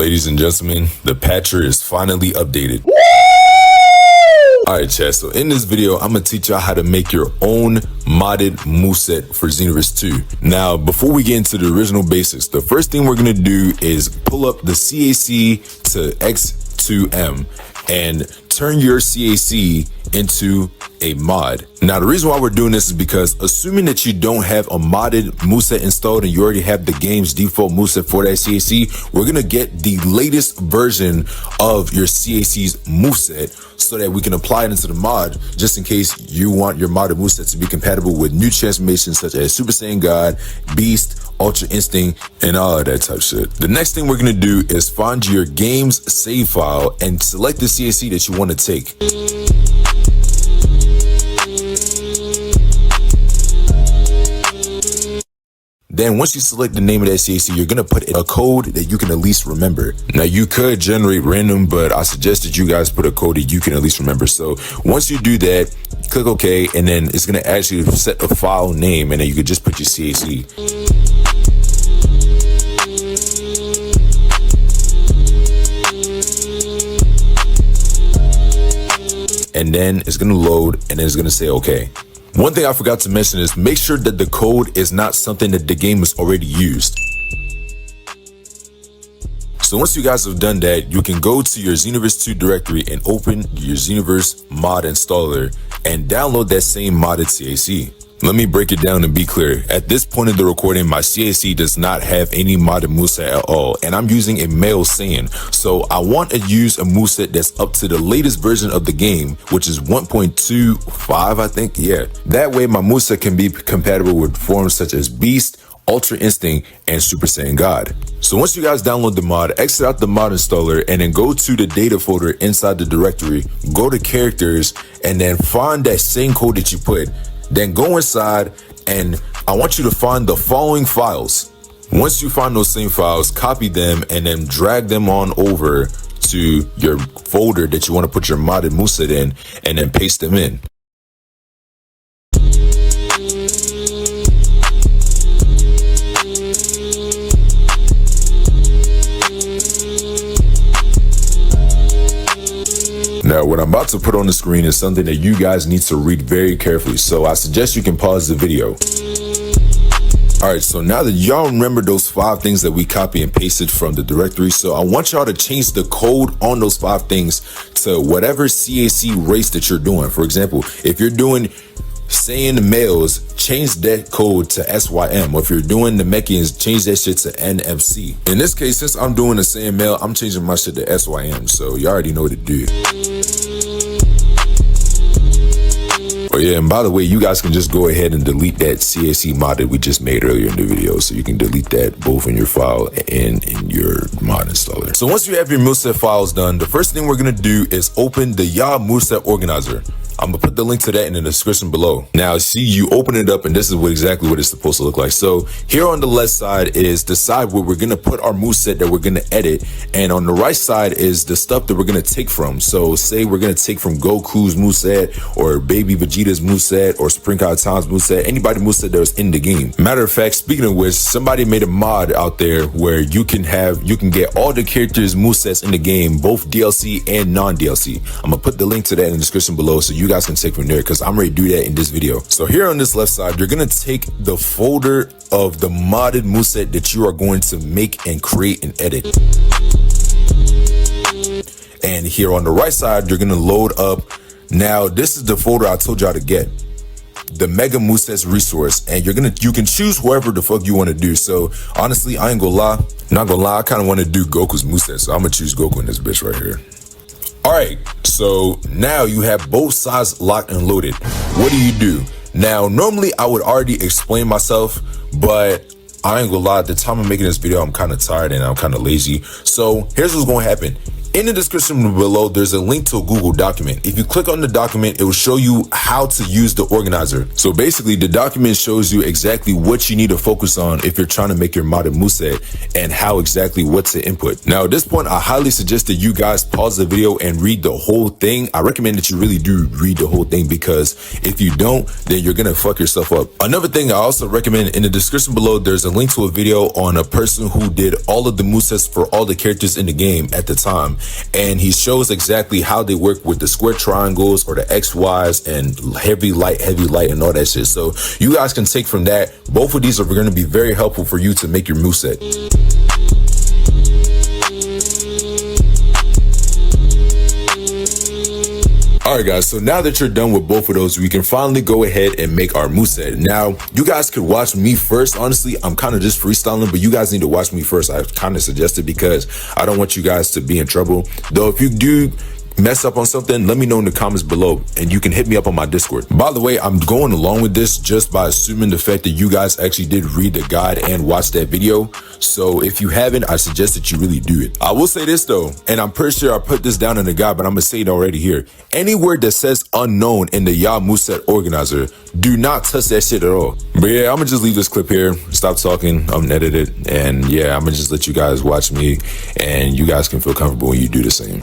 Ladies and gentlemen, the patcher is finally updated. Alright chat, so in this video, I'm going to teach y'all how to make your own modded moveset for Xv2 2. Now, before we get into the original basics, the first thing we're going to do is pull up the CaC to Xv2 and turn your CaC into a mod. Now, the reason why we're doing this is because assuming that you don't have a modded moveset installed and you already have the game's default moveset for that CaC, we're gonna get the latest version of your CaC's moveset so that we can apply it into the mod just in case you want your modded moveset to be compatible with new transformations such as Super Saiyan God, Beast, Ultra Instinct, and all of that type of shit. The next thing we're gonna do is find your game's save file and select the CaC that you want to take. Then once you select the name of that CaC, you're gonna put a code that you can at least remember. Now you could generate random, but I suggest that you guys put a code that you can at least remember. So once you do that, click OK, and then it's gonna ask you to set a file name, and then you could just put your CaC. And then it's gonna load, and then it's gonna say OK. One thing I forgot to mention is make sure that the code is not something that the game has already used. So once you guys have done that, you can go to your Xv2 directory and open your Xverse mod installer and download that same modded CaC. Let me break it down and be clear. At this point in the recording, my CaC does not have any modded moveset at all, and I'm using a male Saiyan. So I want to use a moveset that's up to the latest version of the game, which is 1.25, I think. Yeah. That way my moveset can be compatible with forms such as Beast, Ultra Instinct, and Super Saiyan God. So once you guys download the mod, exit out the mod installer and then go to the data folder inside the directory, go to characters, and then find that same code that you put. Then go inside and I want you to find the following files. Once you find those same files, copy them and then drag them on over to your folder that you want to put your modded moveset in, and then paste them in. Now, what I'm about to put on the screen is something that you guys need to read very carefully, so I suggest you can pause the video. Alright, so now that y'all remember those 5 things that we copy and pasted from the directory, so I want y'all to change the code on those 5 things to whatever CaC race that you're doing. For example, if you're doing Saiyan Males, change that code to SYM. Or if you're doing Namekians, change that shit to NMC. In this case, since I'm doing a Saiyan Male, I'm changing my shit to SYM, so you already know what to do. Oh yeah, and by the way, you guys can just go ahead and delete that CaC mod that we just made earlier in the video. So you can delete that both in your file and in your mod installer. So once you have your moveset files done, the first thing we're gonna do is open the YA moveset organizer. I'm gonna put the link to that in the description below. Now, see, you open it up and this is exactly what it's supposed to look like. So here on the left side is the side where we're gonna put our moveset that we're gonna edit. And on the right side is the stuff that we're gonna take from. So say we're gonna take from Goku's moveset or Baby Vegeta's moveset or Sprinkle Tom's moveset, anybody moveset that was in the game. Matter of fact, speaking of which, somebody made a mod out there where you can get all the characters' movesets in the game, both DLC and non-DLC. I'm gonna put the link to that in the description below so you guys can take from there, because I'm ready to do that in this video. So here on this left side, you're gonna take the folder of the modded moveset that you are going to make and create and edit. And here on the right side, you're gonna load up. Now, this is the folder I told y'all to get, the Mega Movesets resource, and you can choose whoever the fuck you want to do. So honestly, I ain't gonna lie, not gonna lie, I kind of want to do Goku's moveset, so I'm gonna choose Goku in this bitch right here. Alright, so now you have both sides locked and loaded. What do? Now, normally I would already explain myself, but I ain't gonna lie, at the time of making this video, I'm kind of tired and I'm kind of lazy. So here's what's gonna happen. In the description below, there's a link to a Google document. If you click on the document, it will show you how to use the organizer. So basically, the document shows you exactly what you need to focus on if you're trying to make your modded moveset and how exactly what to input. Now, at this point, I highly suggest that you guys pause the video and read the whole thing. I recommend that you really do read the whole thing, because if you don't, then you're gonna fuck yourself up. Another thing I also recommend, in the description below, there's a link to a video on a person who did all of the movesets for all the characters in the game at the time. And he shows exactly how they work with the square triangles or the XYs and heavy light, and all that shit. So you guys can take from that. Both of these are going to be very helpful for you to make your moveset. Alright guys, so now that you're done with both of those, we can finally go ahead and make our moveset. Now, you guys could watch me first. Honestly, I'm kind of just freestyling, but you guys need to watch me first. I kind of suggested, because I don't want you guys to be in trouble. Though if you do mess up on something, let me know in the comments below, and you can hit me up on my Discord. By the way, I'm going along with this just by assuming the fact that you guys actually did read the guide and watch that video. So if you haven't, I suggest that you really do it. I will say this though, and I'm pretty sure I put this down in the guide, but I'm gonna say it already here. Any word that says unknown in the y'all moveset organizer, do not touch that shit at all. But yeah, I'm gonna just leave this clip here, stop talking, I'm gonna edit it, and yeah, I'm gonna just let you guys watch me, and you guys can feel comfortable when you do the same.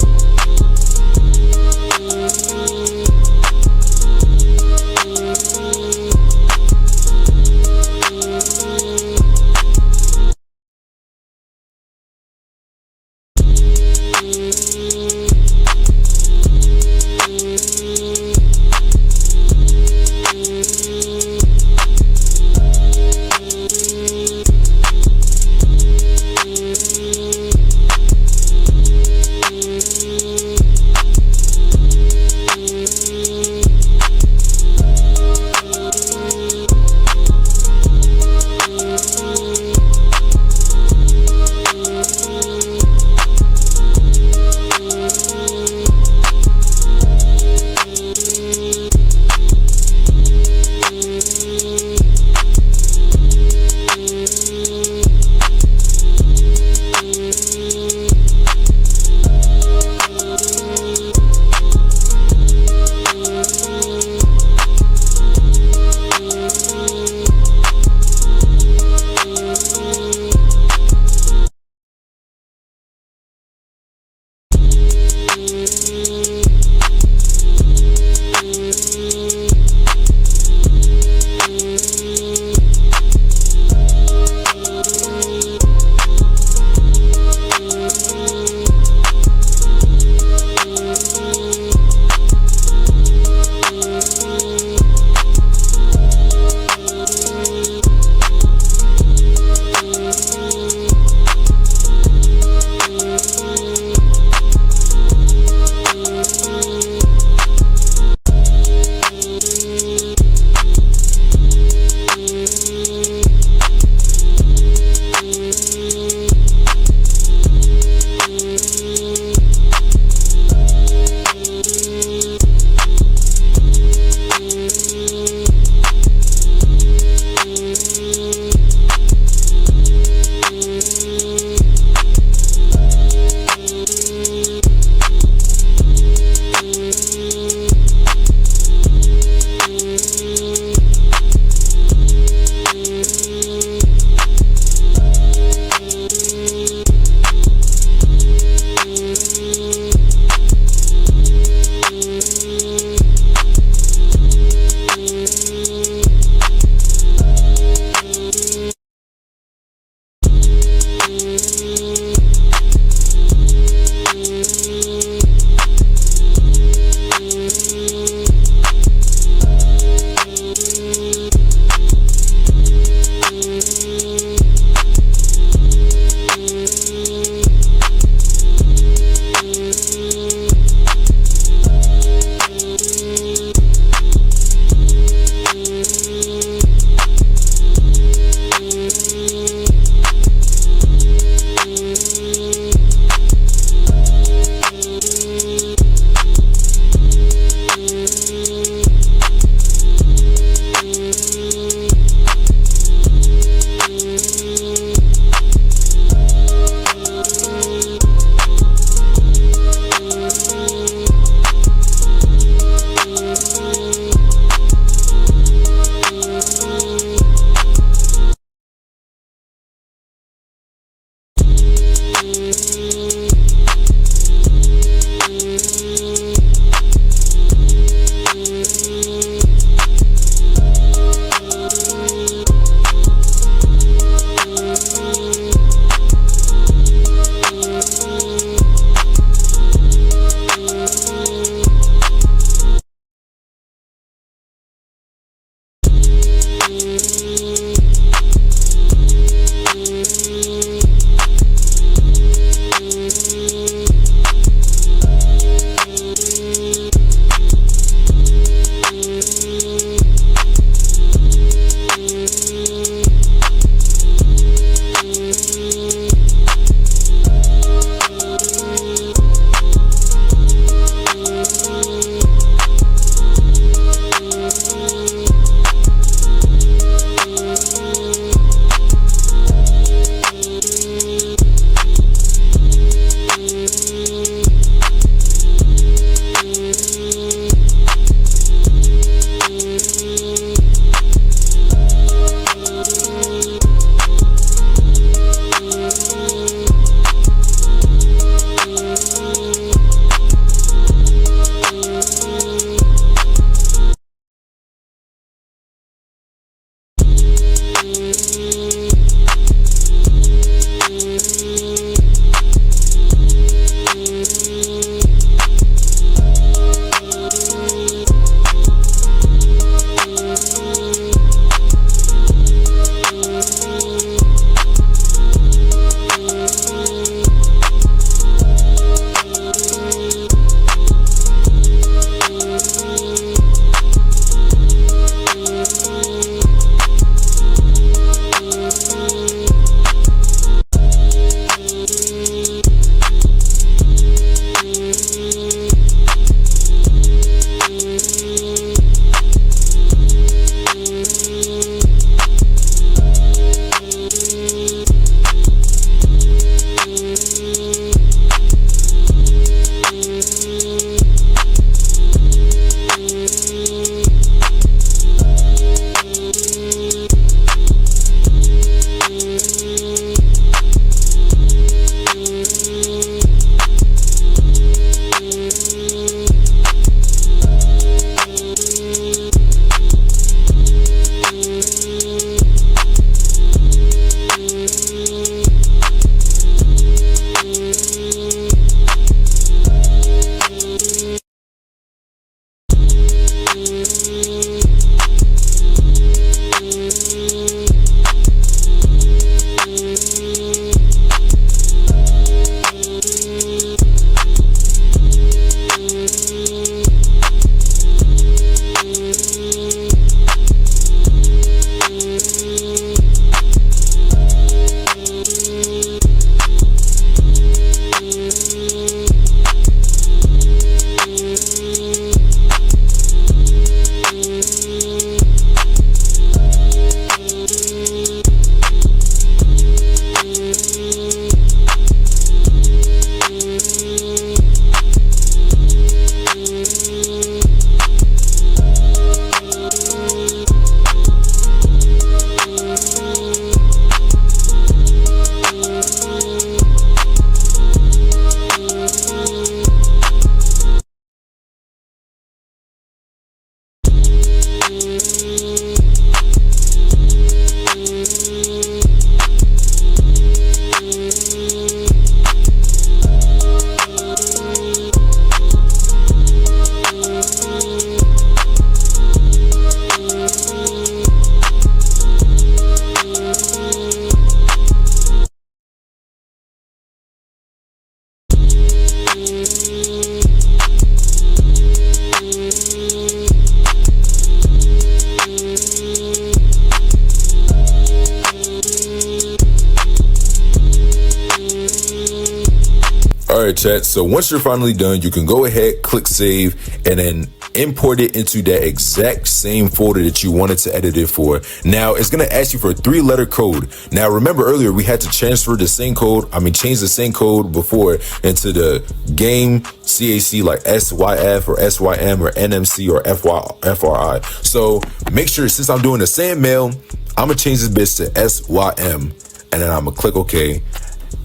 Alright chat, so once you're finally done, you can go ahead, click save, and then import it into that exact same folder that you wanted to edit it for. Now it's gonna ask you for a 3-letter code. Now remember earlier we had to transfer the same code, change the same code before into the game CAC like SYF or SYM or NMC or FRI. So make sure, since I'm doing the Saiyan Male, I'm gonna change this bitch to SYM, and then I'm gonna click OK.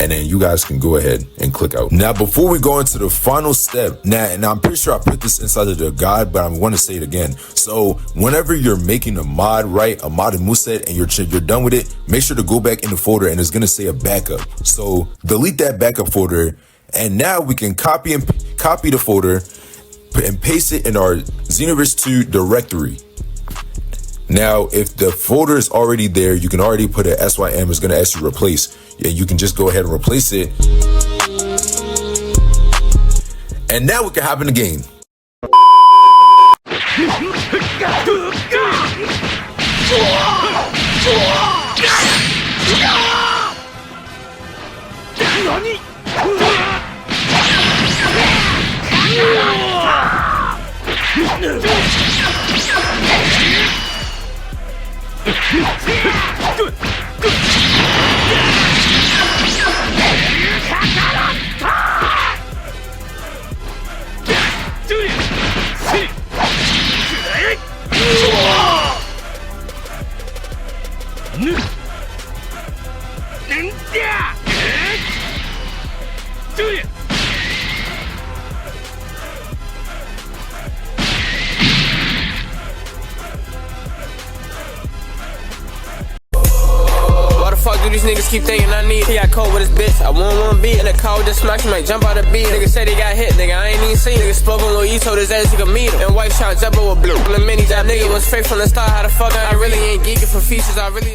And then you guys can go ahead and click out. Now, before we go into the final step, now I'm pretty sure I put this inside of the guide, but I'm going to say it again. So whenever you're making a mod, right, a modded moveset, and you're done with it, make sure to go back in the folder, and it's going to say a backup. So delete that backup folder, and now we can copy the folder and paste it in our Xv2 directory. Now, if the folder is already there, you can already put a SYM. It's going to ask you to replace. Yeah, you can just go ahead and replace it. And now we can hop in the game. Do these niggas keep thinking I need? He got cold with his bitch. I want one beat. In the car with the smack, she might jump out the beat. Nigga said he got hit, nigga. I ain't even seen. Nigga spoke on Lil E, told his ass he could meet him. And white shot jumper with blue. The mini, that nigga was fake from the start. How the fuck I really ain't geeking for features. I really